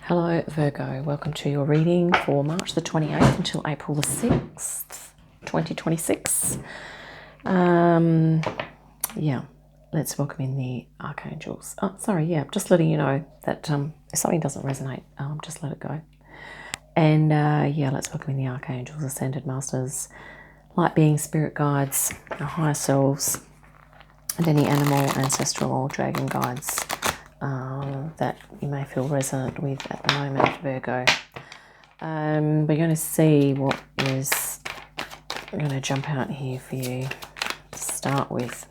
Hello Virgo, welcome to your reading for March the 28th until April the 6th, 2026. Yeah, let's welcome in the archangels. Just letting you know that if something doesn't resonate, just let it go. And let's welcome in the archangels, ascended masters, light beings, spirit guides, our higher selves, and any animal, ancestral or dragon guides that you may feel resonant with at the moment, Virgo. We're going to see what is going to jump out here for you to start with.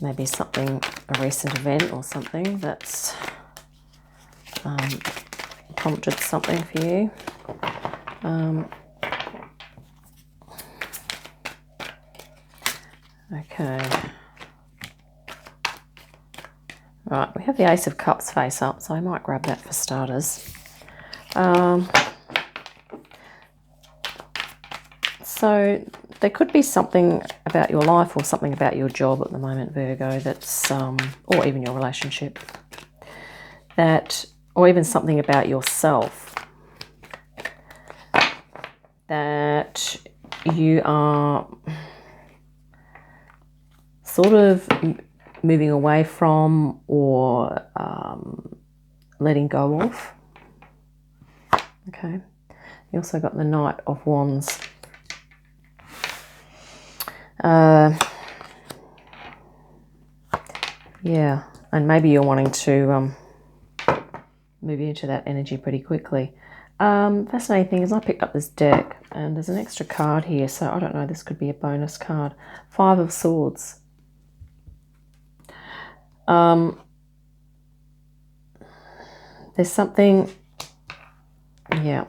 Maybe something, a recent event or something that's prompted something for you. Okay. Right, we have the Ace of Cups face up, so I might grab that for starters. So there could be something about your life or something about your job at the moment, Virgo, that's, or even your relationship, that, or even something about yourself that you are sort of moving away from or letting go of. Okay. You also got the Knight of Wands. Yeah, and maybe you're wanting to move into that energy pretty quickly. Fascinating thing is I picked up this deck and there's an extra card here, so I don't know, this could be a bonus card. 5 of Swords. There's something, yeah.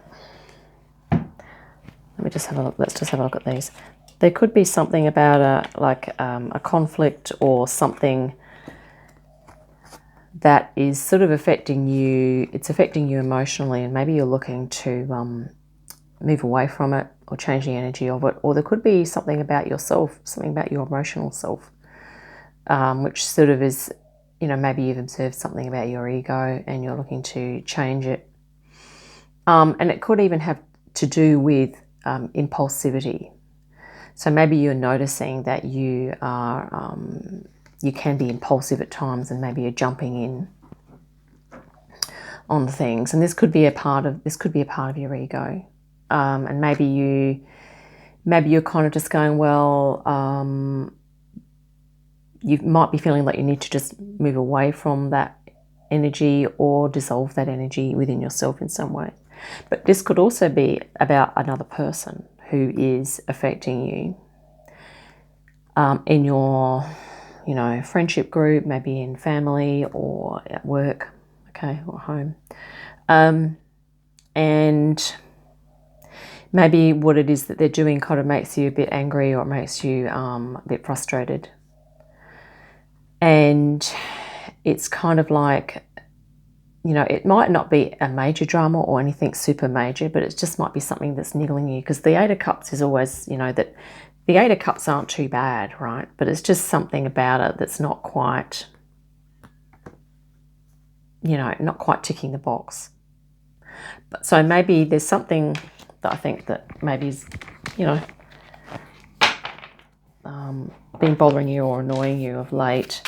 Let me just have a look. Let's just have a look at these. There could be something about a conflict or something that is sort of affecting you. It's affecting you emotionally, and maybe you're looking to move away from it or change the energy of it. Or there could be something about yourself, something about your emotional self, which sort of is, you know, maybe you've observed something about your ego and you're looking to change it. And it could even have to do with impulsivity. So maybe you're noticing that you are, you can be impulsive at times, and maybe you're jumping in on things. And this could be a part of your ego. And maybe you're kind of just going, well, you might be feeling like you need to just move away from that energy or dissolve that energy within yourself in some way. But this could also be about another person who is affecting you in your, you know, friendship group, maybe in family or at work, okay, or home. And maybe what it is that they're doing kind of makes you a bit angry or makes you a bit frustrated. And it's kind of like, you know, it might not be a major drama or anything super major, but it just might be something that's niggling you, because the Eight of Cups is always, you know, that the Eight of Cups aren't too bad, right? But it's just something about it that's not quite, you know, not quite ticking the box. But so maybe there's something that I think that maybe is, you know, been bothering you or annoying you of late.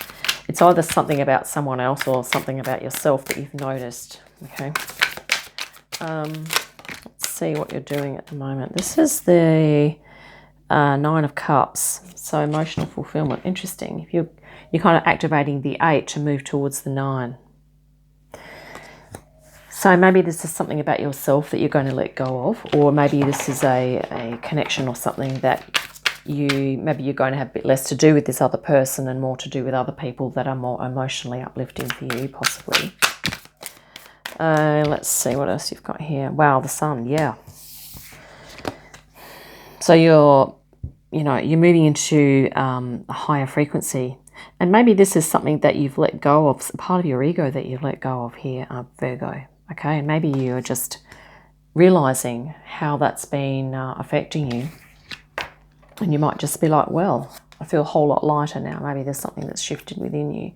It's either something about someone else or something about yourself that you've noticed, okay? Let's see what you're doing at the moment. This is the Nine of Cups, so emotional fulfillment. Interesting. If you're kind of activating the 8 to move towards the 9. So maybe this is something about yourself that you're going to let go of, or maybe this is a connection or something that maybe you're going to have a bit less to do with this other person and more to do with other people that are more emotionally uplifting for you, possibly. Let's see what else you've got here. Wow, the Sun, yeah. So you're moving into a higher frequency, and maybe this is something that you've let go of, part of your ego that you've let go of here, Virgo. Okay, and maybe you're just realizing how that's been affecting you. And you might just be like, well, I feel a whole lot lighter now. Maybe there's something that's shifted within you.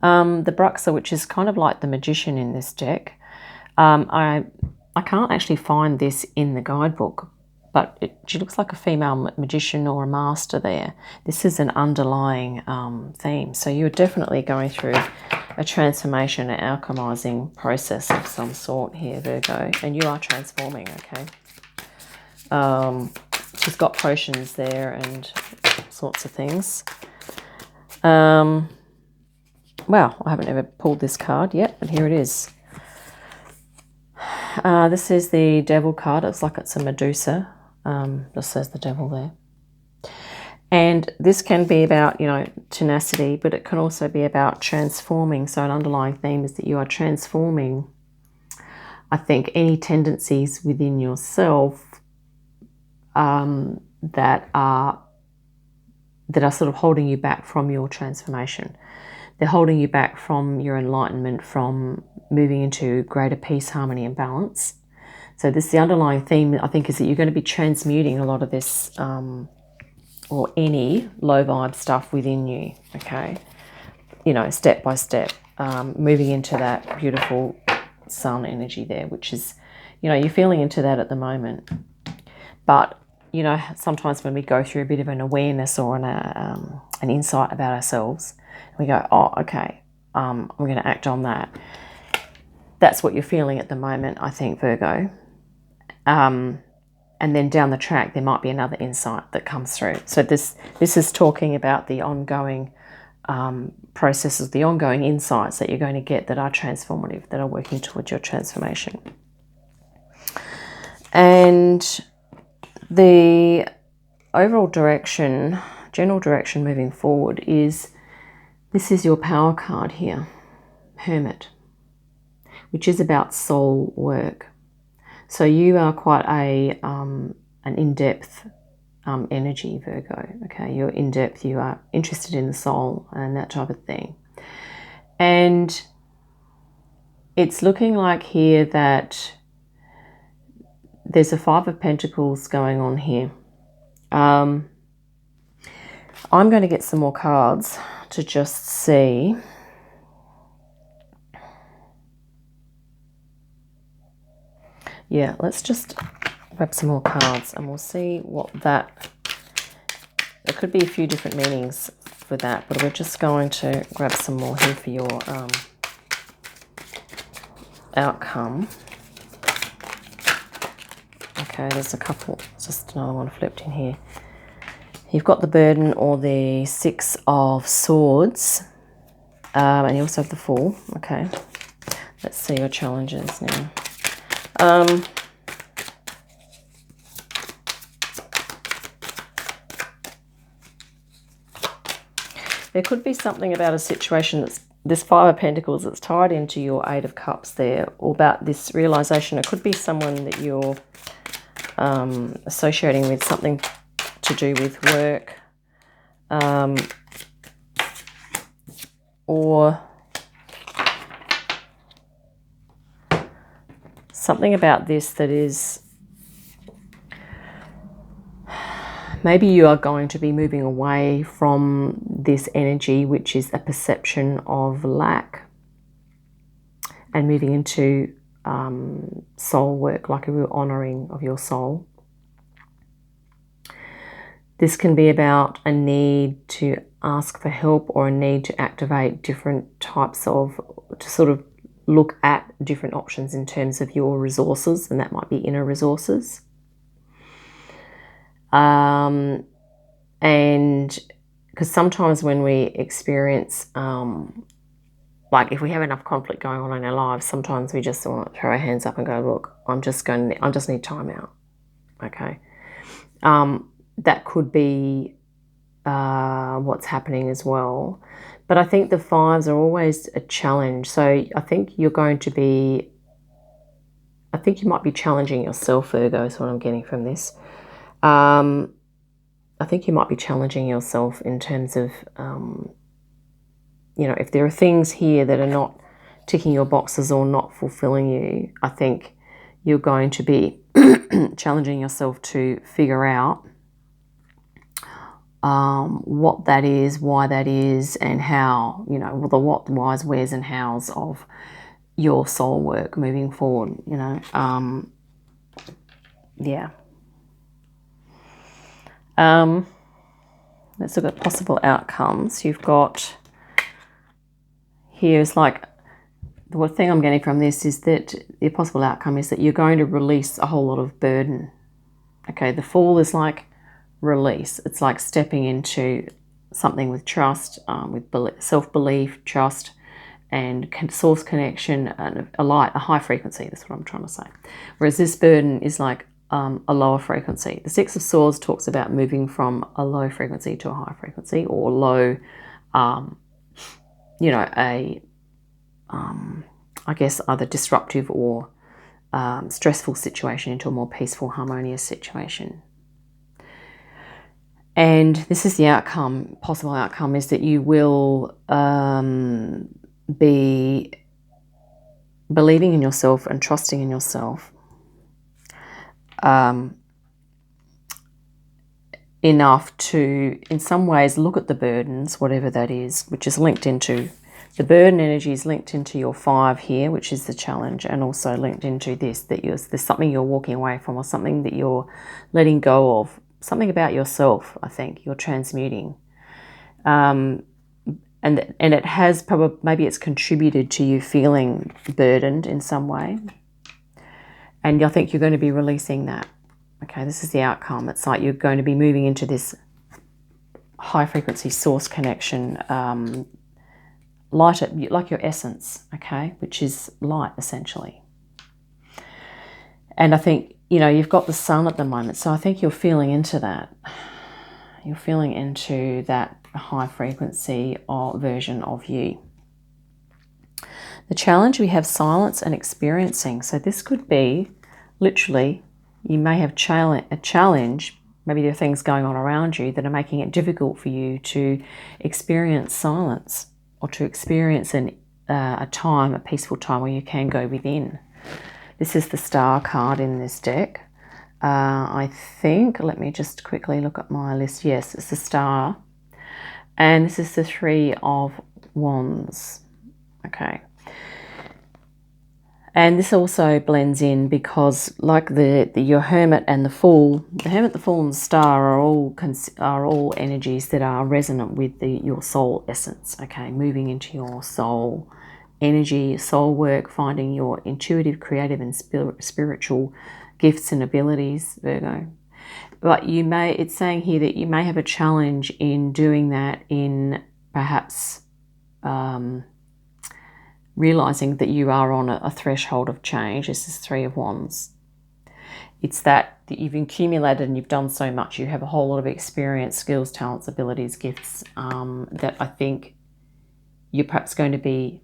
The Bruxa, which is kind of like the Magician in this deck, I can't actually find this in the guidebook, but she looks like a female magician or a master there. This is an underlying theme. So you're definitely going through a transformation, an alchemizing process of some sort here, Virgo, and you are transforming, okay? She's got potions there and sorts of things. Well, I haven't ever pulled this card yet, but here it is. This is the Devil card. It's like it's a Medusa. Just says the Devil there. And this can be about, you know, tenacity, but it can also be about transforming. So an underlying theme is that you are transforming, I think, any tendencies within yourself that are sort of holding you back from your transformation. They're holding you back from your enlightenment, from moving into greater peace, harmony, and balance. So this, the underlying theme, I think, is that you're going to be transmuting a lot of this or any low vibe stuff within you, okay? You know, step by step, moving into that beautiful sun energy there, which is, you know, you're feeling into that at the moment. But, you know, sometimes when we go through a bit of an awareness or an insight about ourselves, we go, oh, okay, I'm going to act on that. That's what you're feeling at the moment, I think, Virgo. And then down the track, there might be another insight that comes through. So this is talking about the ongoing processes, the ongoing insights that you're going to get that are transformative, that are working towards your transformation. And the overall direction, general direction moving forward is, this is your power card here, Hermit, which is about soul work. So you are quite an in-depth energy, Virgo. Okay, you're in-depth, you are interested in the soul and that type of thing. And it's looking like here that there's a Five of Pentacles going on here. I'm going to get some more cards to just see. Yeah, let's just grab some more cards and we'll see what that... There could be a few different meanings for that, but we're just going to grab some more here for your outcome. Okay, there's a couple, just another one flipped in here. You've got the Burden or the Six of Swords, and you also have the Fool. Okay, let's see your challenges now. There could be something about a situation that's this Five of Pentacles that's tied into your Eight of Cups there, or about this realization. It could be someone that you're associating with, something to do with work, or something about this that is, maybe you are going to be moving away from this energy, which is a perception of lack, and moving into soul work, like a real honoring of your soul. This can be about a need to ask for help, or a need to activate different types of, to sort of look at different options in terms of your resources, and that might be inner resources. And because sometimes when we experience, like if we have enough conflict going on in our lives, sometimes we just want to throw our hands up and go, look, I just need time out. Okay. That could be what's happening as well. But I think the fives are always a challenge. So I think you might be challenging yourself, Virgo, is what I'm getting from this. I think you might be challenging yourself in terms of, you know, if there are things here that are not ticking your boxes or not fulfilling you, I think you're going to be challenging yourself to figure out what that is, why that is, and how, you know, the what, whys, wheres, and hows of your soul work moving forward, you know. Yeah. Let's look at possible outcomes. You've got here is like, the thing I'm getting from this is that the possible outcome is that you're going to release a whole lot of burden. Okay, the Fool is like release. It's like stepping into something with trust, with self-belief, trust, and source connection, and a high frequency. That's what I'm trying to say. Whereas this burden is like a lower frequency. The Six of Swords talks about moving from a low frequency to a high frequency, or low, you know, I guess either disruptive or stressful situation into a more peaceful, harmonious situation. And this is the outcome, possible outcome, is that you will be believing in yourself and trusting in yourself enough to, in some ways, look at the burdens, whatever that is, which is linked into, the burden energy is linked into your 5 here, which is the challenge, and also linked into this, that there's something you're walking away from, or something that you're letting go of, something about yourself, I think, you're transmuting. And it has probably, maybe it's contributed to you feeling burdened in some way. And I think you're going to be releasing that. Okay, this is the outcome. It's like you're going to be moving into this high frequency source connection, light, like your essence, okay, which is light essentially. And I think, you know, you've got the sun at the moment, so I think you're feeling into that. You're feeling into that high frequency version of you. The challenge, we have silence and experiencing. So this could be literally, you may have a challenge. Maybe there are things going on around you that are making it difficult for you to experience silence, or to experience a time, a peaceful time where you can go within. This is the Star card in this deck. I think, let me just quickly look at my list. Yes, it's the Star. And this is the 3 of Wands. Okay. And this also blends in because, like your Hermit and the Fool, the Hermit, the Fool, and the Star are all energies that are resonant with your soul essence. Okay, moving into your soul energy, soul work, finding your intuitive, creative, and spiritual gifts and abilities, Virgo. But it's saying here that you may have a challenge in doing that, in perhaps realizing that you are on a threshold of change. This is 3 of Wands. It's that you've accumulated and you've done so much. You have a whole lot of experience, skills, talents, abilities, gifts, that I think you're perhaps going to be,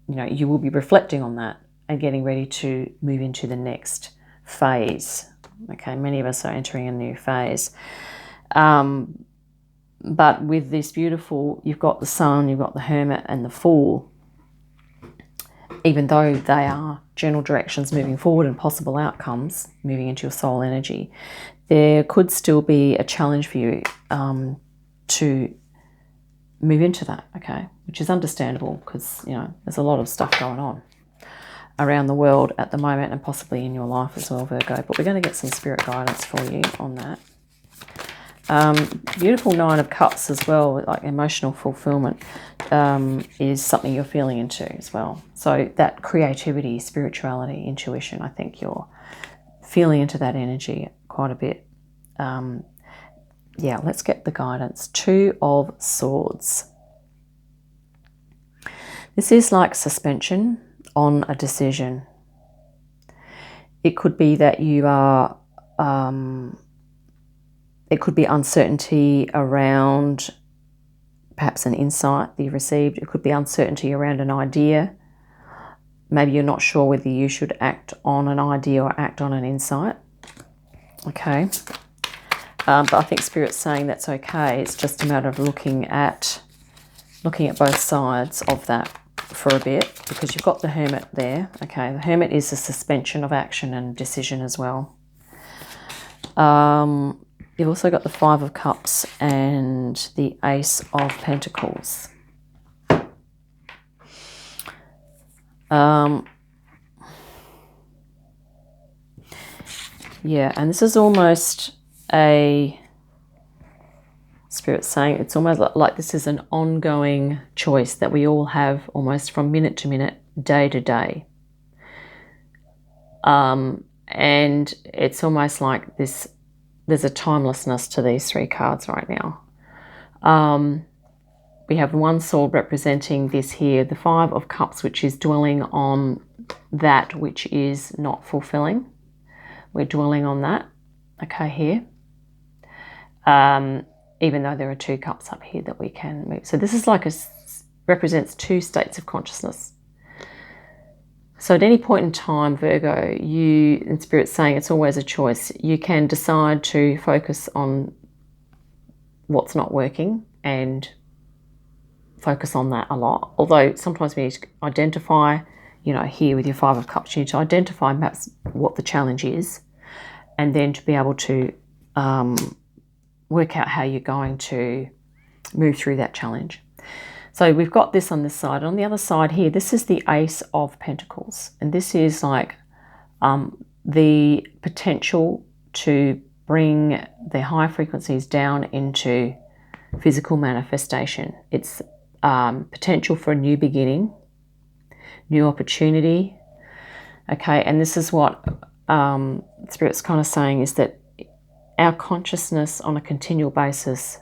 you know, you will be reflecting on that and getting ready to move into the next phase. Okay, many of us are entering a new phase. But with this beautiful, you've got the Sun, you've got the Hermit and the Fool. Even though they are general directions moving forward and possible outcomes moving into your soul energy, there could still be a challenge for you to move into that, okay, which is understandable because, you know, there's a lot of stuff going on around the world at the moment and possibly in your life as well, Virgo. But we're going to get some spirit guidance for you on that. Beautiful 9 of Cups as well, like emotional fulfillment, is something you're feeling into as well. So that creativity, spirituality, intuition, I think you're feeling into that energy quite a bit. Yeah, let's get the guidance. 2 of Swords. This is like suspension on a decision. It could be that you are... it could be uncertainty around perhaps an insight that you received. It could be uncertainty around an idea. Maybe you're not sure whether you should act on an idea or act on an insight. Okay. But I think Spirit's saying that's okay. It's just a matter of looking at both sides of that for a bit, because you've got the Hermit there. Okay, the Hermit is a suspension of action and decision as well. You've also got the 5 of Cups and the Ace of Pentacles. Yeah, and this is almost a Spirit saying it's almost like this is an ongoing choice that we all have almost from minute to minute, day to day. And it's almost like this, there's a timelessness to these three cards right now. We have one sword representing this here, the Five of Cups, which is dwelling on that which is not fulfilling. We're dwelling on that, okay, here. Even though there are two cups up here that we can move. So this is like represents two states of consciousness. So at any point in time, Virgo, you, in Spirit's saying it's always a choice. You can decide to focus on what's not working and focus on that a lot. Although sometimes we need to identify, you know, here with your Five of Cups, you need to identify perhaps what the challenge is, and then to be able to work out how you're going to move through that challenge. So we've got this on this side. On the other side here, this is the Ace of Pentacles. And this is like the potential to bring the high frequencies down into physical manifestation. It's potential for a new beginning, new opportunity. Okay, and this is what Spirit's kind of saying, is that our consciousness on a continual basis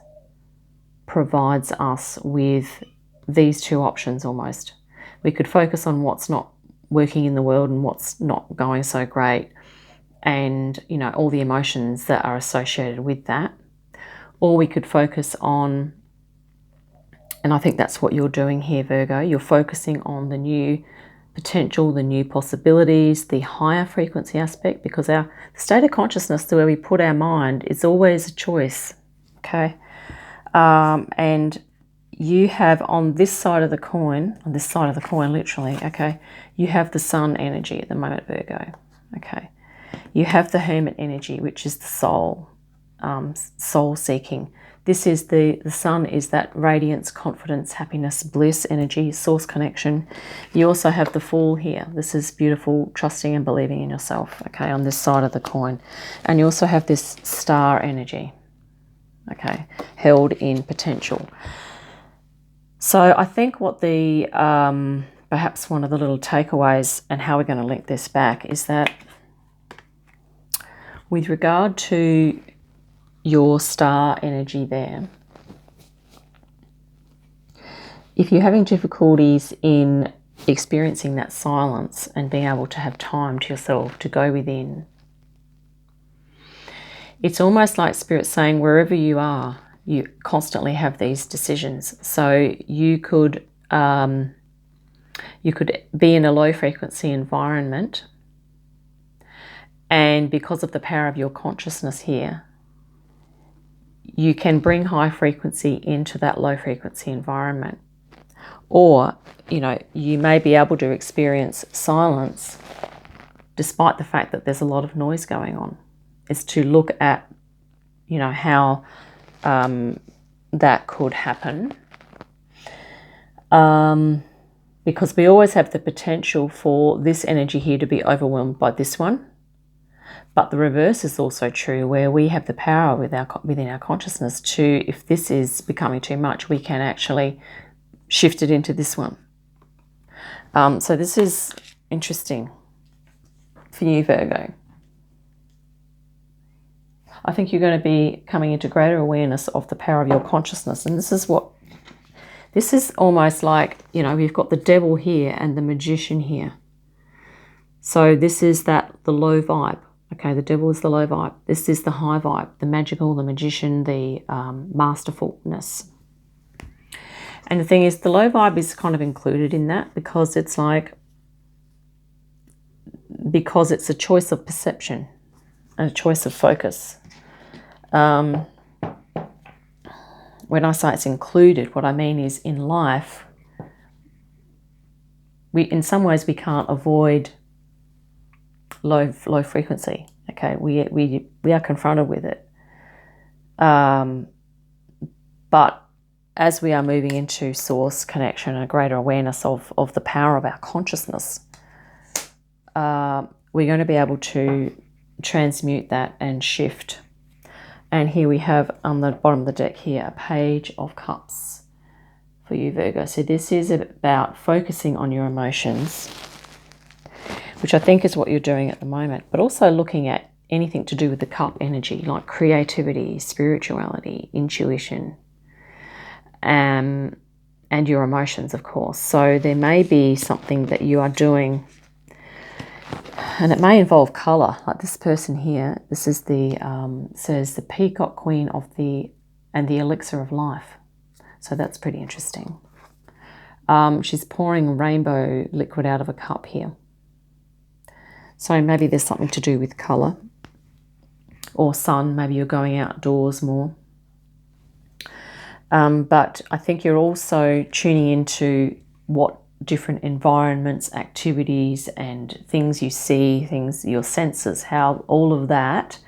provides us with these two options almost. We could focus on what's not working in the world and what's not going so great, and, you know, all the emotions that are associated with that. Or we could focus on, and I think that's what you're doing here, Virgo, you're focusing on the new potential, the new possibilities, the higher frequency aspect, because our state of consciousness, the way we put our mind, is always a choice, okay? And you have on this side of the coin, literally, okay, you have the Sun energy at the moment, Virgo, okay? You have the Hermit energy, which is the soul, soul seeking. This is the Sun is that radiance, confidence, happiness, bliss energy, source connection. You also have the Fool here. This is beautiful, trusting and believing in yourself, okay, on this side of the coin. And you also have this Star energy, okay, held in potential. So I think what the, perhaps one of the little takeaways, and how we're going to link this back, is that with regard to your Star energy there, if you're having difficulties in experiencing that silence and being able to have time to yourself, to go within, it's almost like Spirit saying wherever you are, you constantly have these decisions. So you could be in a low frequency environment, and because of the power of your consciousness here, you can bring high frequency into that low frequency environment. Or, you know, you may be able to experience silence despite the fact that there's a lot of noise going on. It's to look at, you know, how that could happen. Because we always have the potential for this energy here to be overwhelmed by this one. But the reverse is also true, where we have the power within our consciousness to, if this is becoming too much, we can actually shift it into this one. So this is interesting for you, Virgo. I think you're going to be coming into greater awareness of the power of your consciousness. And this is almost like, you know, we've got the Devil here and the Magician here. So this is the low vibe. Okay, the Devil is the low vibe. This is the high vibe, the magical, the magician, the masterfulness. And the thing is, the low vibe is kind of included in that because it's a choice of perception and a choice of focus. When I say it's included, what I mean is in life, in some ways we can't avoid low frequency. Okay, we are confronted with it. But as we are moving into source connection and a greater awareness of the power of our consciousness, we're going to be able to transmute that and shift. And here we have on the bottom of the deck here a Page of Cups for you, Virgo. So this is about focusing on your emotions, which I think is what you're doing at the moment, but also looking at anything to do with the cup energy, like creativity, spirituality, intuition, and your emotions, of course. So there may be something that you are doing, and it may involve colour, like this person here. This is the says the Peacock Queen of the Elixir of Life. So that's pretty interesting. She's pouring rainbow liquid out of a cup here. So maybe there's something to do with colour or sun. Maybe you're going outdoors more. But I think you're also tuning into what different environments, activities, and things you see, things, your senses, how all of that,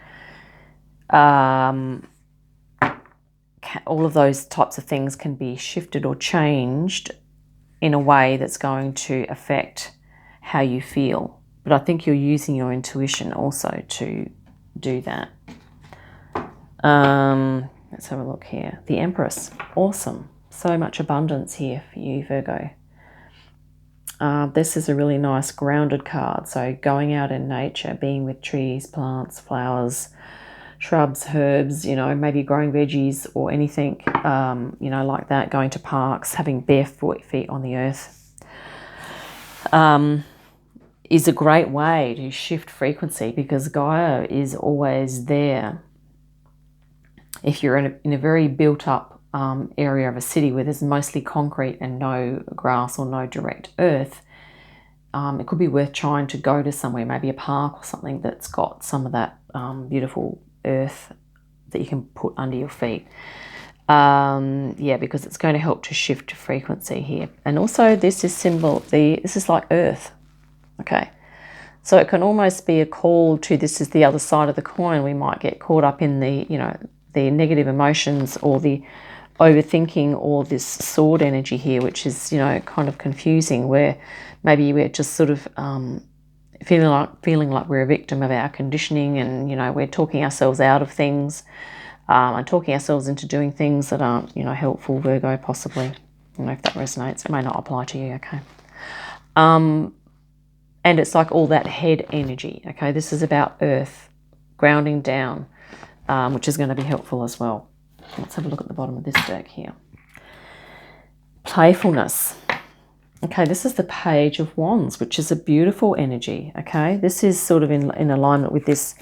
all of those types of things can be shifted or changed in a way that's going to affect how you feel. But I think you're using your intuition also to do that. Let's have a look here. The Empress. Awesome. So much abundance here for you, Virgo. This is a really nice grounded card. So going out in nature, being with trees, plants, flowers, shrubs, herbs, you know, maybe growing veggies or anything, you know, like that. Going to parks, having bare feet on the earth is a great way to shift frequency, because Gaia is always there. If you're in a very built up area of a city where there's mostly concrete and no grass or no direct earth, it could be worth trying to go to somewhere, maybe a park or something that's got some of that beautiful earth that you can put under your feet. Yeah, because it's going to help to shift frequency here. And also this is this is like earth. Okay. So it can almost be a call to, this is the other side of the coin. We might get caught up in the, you know, the negative emotions or the overthinking or this sword energy here, which is, you know, kind of confusing, where maybe we're just sort of feeling like we're a victim of our conditioning, and, you know, we're talking ourselves out of things and talking ourselves into doing things that aren't, you know, helpful, Virgo, possibly. I don't know if that resonates. It may not apply to you, okay? And it's like all that head energy, okay? This is about earth, grounding down, which is going to be helpful as well. Let's have a look at the bottom of this deck here. Playfulness. Okay, this is the Page of Wands, which is a beautiful energy, okay? This is sort of in alignment with this.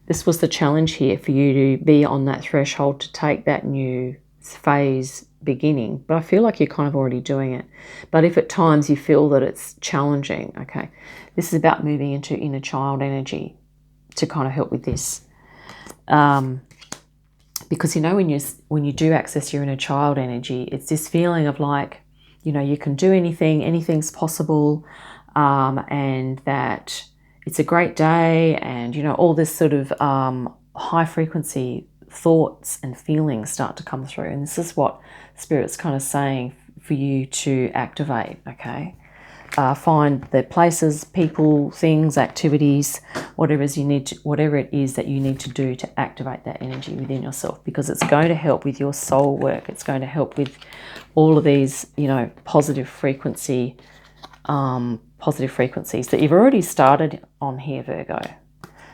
This was the challenge here for you to be on that threshold to take that new phase beginning. But I feel like you're kind of already doing it. But if at times you feel that it's challenging, okay, this is about moving into inner child energy to kind of help with this. Because, you know, when you do access your inner child energy, it's this feeling of like, you know, you can do anything, anything's possible, and that it's a great day, and, you know, all this sort of high frequency thoughts and feelings start to come through. And this is what Spirit's kind of saying for you to activate, okay? Find the places, people, things, activities, whatever it is that you need to do to activate that energy within yourself, because it's going to help with your soul work. It's going to help with all of these, you know, positive frequencies that you've already started on here, Virgo.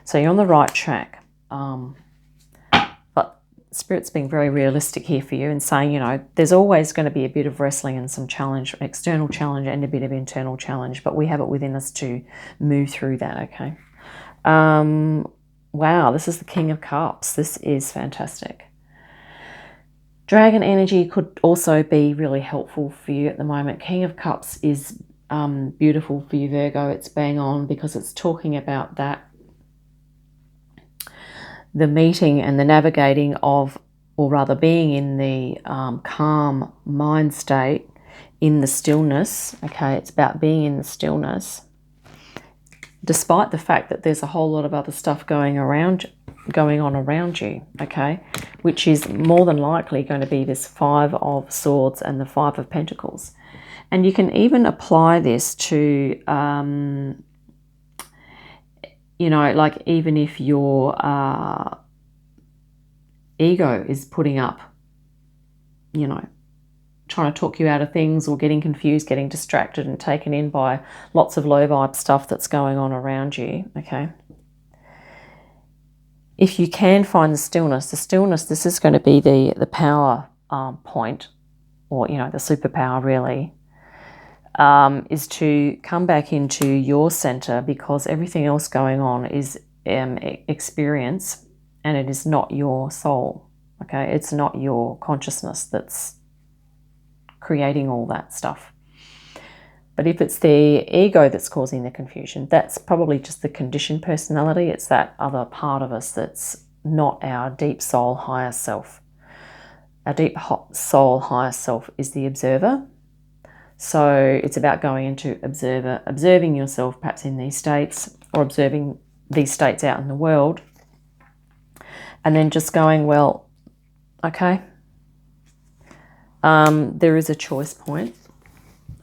So you're on the right track. But Spirit's being very realistic here for you and saying, you know, there's always going to be a bit of wrestling and some challenge, external challenge and a bit of internal challenge, but we have it within us to move through that, okay? Wow, this is the King of Cups. This is fantastic. Dragon energy could also be really helpful for you at the moment. King of Cups is beautiful for you, Virgo. It's bang on, because it's talking about that, the meeting and the navigating of, or rather being in the calm mind state, in the stillness, okay? It's about being in the stillness, despite the fact that there's a whole lot of other stuff going on around you, okay? Which is more than likely going to be this Five of Swords and the Five of Pentacles. And you can even apply this to you know, like even if your ego is putting up, you know, trying to talk you out of things, or getting confused, getting distracted and taken in by lots of low vibe stuff that's going on around you, okay? If you can find the stillness, this is going to be the power point, or, you know, the superpower really, is to come back into your center, because everything else going on is experience, and it is not your soul, okay? It's not your consciousness that's creating all that stuff. But if it's the ego that's causing the confusion, that's probably just the conditioned personality. It's that other part of us that's not our deep soul higher self. Our deep soul higher self is the observer. So it's about going into observing yourself perhaps in these states, or observing these states out in the world, and then just going, well, okay, there is a choice point.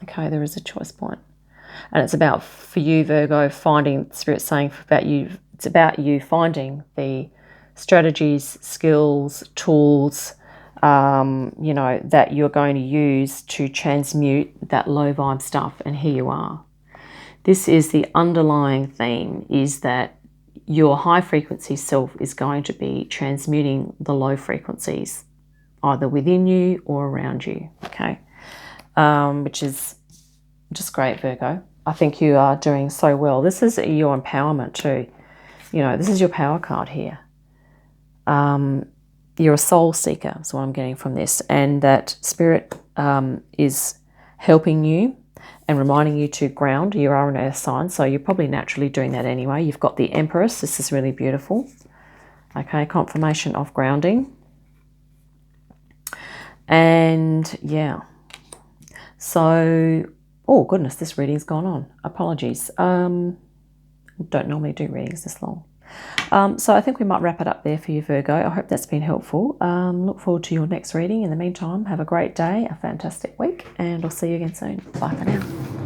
Okay, there is a choice point. And it's about, for you, Virgo, finding, Spirit saying about you, it's about you finding the strategies, skills, tools, you know, that you're going to use to transmute that low vibe stuff. And here you are. This is the underlying theme, is that your high frequency self is going to be transmuting the low frequencies, either within you or around you, okay? Which is just great, Virgo. I think you are doing so well. This is your empowerment too. You know, this is your power card here. You're a soul seeker, is what I'm getting from this. And that Spirit is helping you and reminding you to ground. You are an earth sign, so you're probably naturally doing that anyway. You've got the Empress. This is really beautiful. Okay, confirmation of grounding. And yeah. So, oh goodness, this reading's gone on. Apologies. Don't normally do readings this long. So I think we might wrap it up there for you, Virgo. I hope that's been helpful. Look forward to your next reading. In the meantime, have a great day, a fantastic week, and I'll see you again soon. Bye for now.